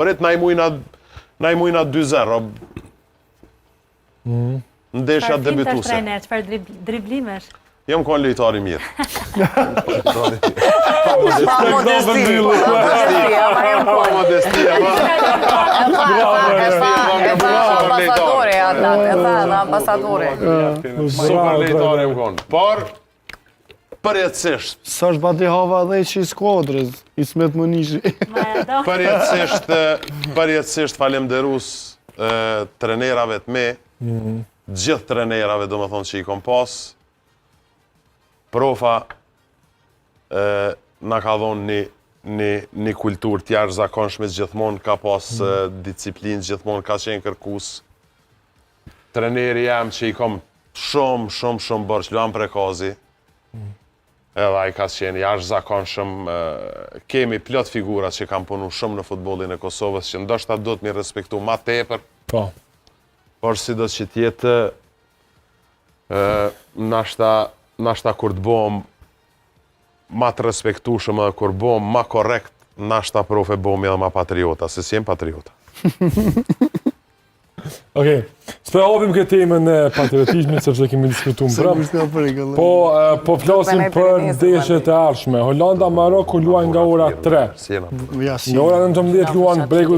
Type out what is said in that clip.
Prit, na i mujna 2-0. Ndeshja debutuese. Trajner, çfarë driblimesh? Jam konë lojtari mirë. Pa modestia, ambasadore. Super lojtari jam konë. Por, përjetësisht. Sa është bati hava dhe që i Skodrës, Ismet Munishi. Përjetësisht falemderus trenerave të me, gjithë trenerave do më thonë që i kom pas, profa na ka dhonë një kulturë tjerë zakonshme, gjithmonë ka pas disciplinë, gjithmonë ka qenë kërkus. Treneri jam që i kom shumë bërç, Luan Prekazi, edhe ai ka qenë jashtëzakonshëm. Kemi plot figura që kanë punu shumë në futbollin e Kosovës, që ndoshta do të mi respektu ma tepër. Po. Por si do që tjetë, nashta kur të bom ma të respektushëm edhe kur bom ma korrekt, nashta profe bom edhe ma patriota, se si jem patriota. Okej, s'po hapim këtë temën e patriotizmit sepse kemi diskutuar brëm. Po flasim për ndeshjet e ardhshme. Holanda Maroko luajnë nga ora 3. Nga ora 19 luan Bregu